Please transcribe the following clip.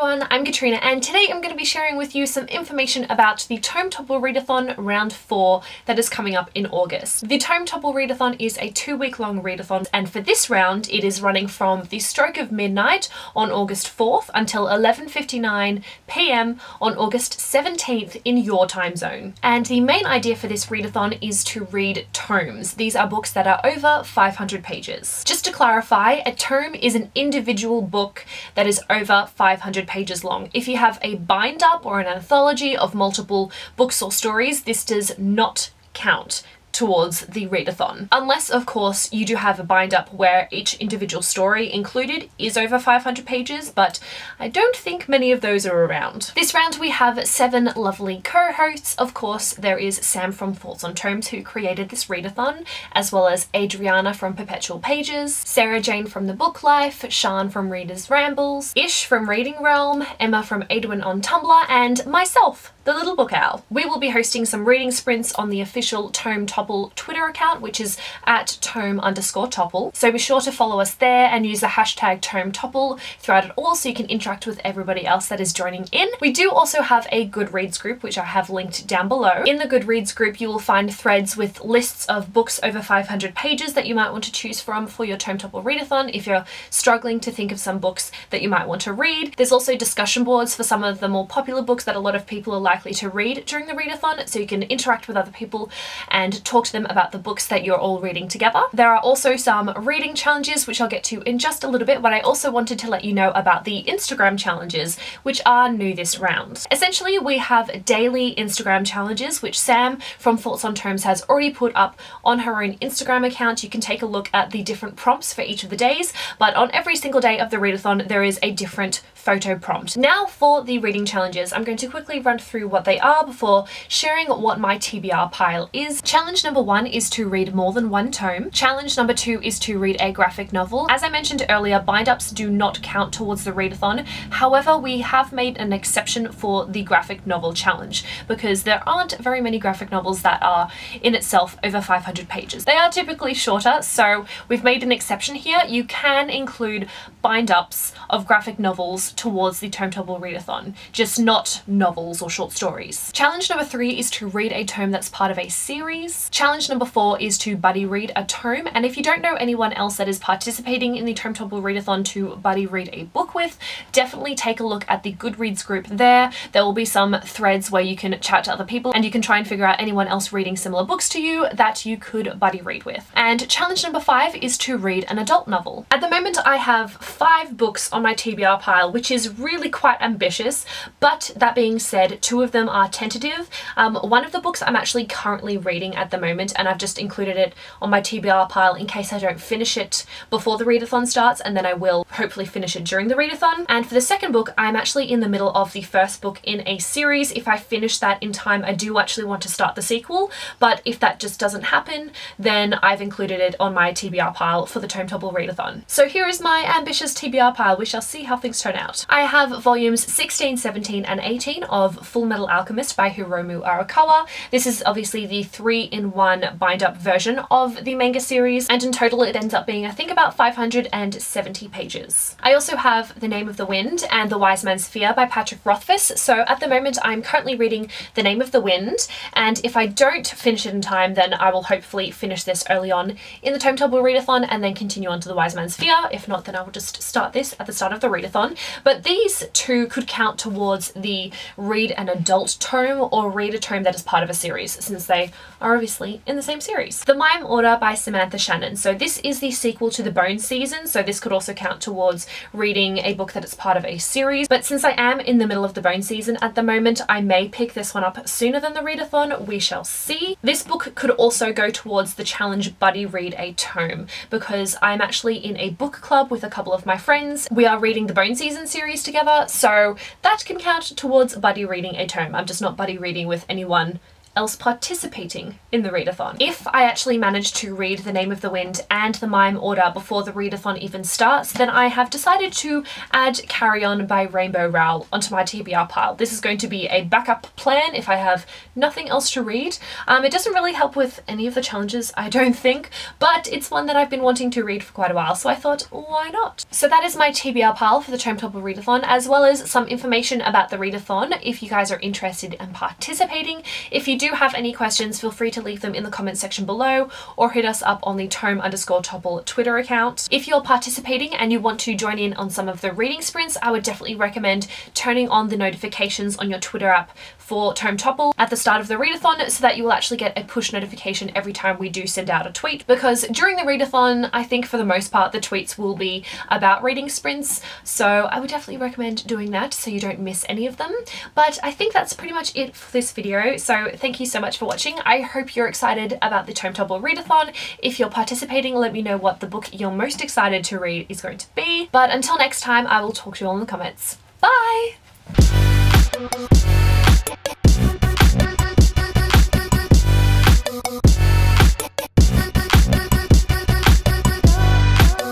everyone, I'm Katrina and today I'm going to be sharing with you some information about the Tome Topple Readathon round 4 that is coming up in August. The Tome Topple Readathon is a 2-week long readathon, and for this round it is running from the stroke of midnight on August 4th until 11:59 PM on August 17th in your time zone. And the main idea for this readathon is to read tomes. These are books that are over 500 pages. Just to clarify, a tome is an individual book that is over 500 pages long. If you have a bind-up or an anthology of multiple books or stories, this does not count towards the readathon. Unless, of course, you do have a bind-up where each individual story included is over 500 pages, but I don't think many of those are around. This round we have 7 lovely co-hosts. Of course, there is Sam from Thoughts on Tomes, who created this readathon, as well as Adriana from Perpetual Pages, Sarah Jane from The Book Life, Sian from Reader's Rambles, Ish from Reading Realm, Emma from Edwin on Tumblr, and myself, the Little Book Owl. We will be hosting some reading sprints on the official Tome Topple Twitter account, which is at @tome_topple. So be sure to follow us there and use the hashtag Tome Topple throughout it all so you can interact with everybody else that is joining in. We do also have a Goodreads group, which I have linked down below. In the Goodreads group, you will find threads with lists of books over 500 pages that you might want to choose from for your Tome Topple Readathon if you're struggling to think of some books that you might want to read. There's also discussion boards for some of the more popular books that a lot of people are likely to read during the readathon, so you can interact with other people and talk to them about the books that you're all reading together. There are also some reading challenges, which I'll get to in just a little bit, but I also wanted to let you know about the Instagram challenges, which are new this round. Essentially, we have daily Instagram challenges, which Sam from Thoughts on Tomes has already put up on her own Instagram account. You can take a look at the different prompts for each of the days, but on every single day of the readathon, there is a different photo prompt. Now for the reading challenges, I'm going to quickly run through what they are before sharing what my TBR pile is. Challenge number 1 is to read more than one tome. Challenge number 2 is to read a graphic novel. As I mentioned earlier, bind-ups do not count towards the readathon. However, we have made an exception for the graphic novel challenge because there aren't very many graphic novels that are in itself over 500 pages. They are typically shorter, so we've made an exception here. You can include bind-ups of graphic novels towards the Tome Topple Readathon, just not novels or short stories. Challenge number 3 is to read a tome that's part of a series. Challenge number 4 is to buddy read a tome, and if you don't know anyone else that is participating in the Tome Topple Readathon to buddy read a book with, definitely take a look at the Goodreads group there. There will be some threads where you can chat to other people and you can try and figure out anyone else reading similar books to you that you could buddy read with. And challenge number 5 is to read an adult novel. At the moment I have 5 books on my TBR pile, which is really quite ambitious, but that being said, 2 of them are tentative. One of the books I'm actually currently reading at the moment, and I've just included it on my TBR pile in case I don't finish it before the readathon starts, and then I will hopefully finish it during the readathon. And for the second book, I'm actually in the middle of the first book in a series. If I finish that in time, I do actually want to start the sequel, but if that just doesn't happen, then I've included it on my TBR pile for the Tome Topple Readathon. So here is my ambitious TBR pile. We shall see how things turn out. I have volumes 16, 17 and 18 of Full Metal Alchemist by Hiromu Arakawa. This is obviously the 3-in-1 bind-up version of the manga series, and in total it ends up being, I think, about 570 pages. I also have The Name of the Wind and The Wise Man's Fear by Patrick Rothfuss. So at the moment I'm currently reading The Name of the Wind, and if I don't finish it in time, then I will hopefully finish this early on in the Tome Topple Readathon and then continue on to The Wise Man's Fear. If not, then I will just start this at the start of the readathon. But these 2 could count towards the read an adult tome or read a tome that is part of a series, since they are obviously in the same series. The Mime Order by Samantha Shannon. So this is the sequel to The Bone Season, so this could also count towards reading a book that is part of a series. But since I am in the middle of The Bone Season at the moment, I may pick this one up sooner than the readathon. We shall see. This book could also go towards the challenge buddy read a tome, because I'm actually in a book club with a couple of my friends. We are reading the Bone Season series together, so that can count towards buddy reading a tome. I'm just not buddy reading with anyone else participating in the readathon. If I actually manage to read The Name of the Wind and the mime order before the readathon even starts, then I have decided to add Carry On by Rainbow Rowell onto my TBR pile. This is going to be a backup plan if I have nothing else to read. It doesn't really help with any of the challenges, I don't think, but it's one that I've been wanting to read for quite a while, so I thought, why not? So that is my TBR pile for the Tome Topple Readathon, as well as some information about the readathon if you guys are interested in participating. If you do have any questions, feel free to leave them in the comment section below or hit us up on the Tome_Topple Twitter account. If you're participating and you want to join in on some of the reading sprints, I would definitely recommend turning on the notifications on your Twitter app for Tome Topple at the start of the readathon so that you will actually get a push notification every time we do send out a tweet, because during the readathon, I think for the most part the tweets will be about reading sprints, so I would definitely recommend doing that so you don't miss any of them. But I think that's pretty much it for this video, so thank you so much for watching. I hope you're excited about the Tome Topple Readathon. If you're participating, let me know what the book you're most excited to read is going to be. But until next time, I will talk to you all in the comments. Bye!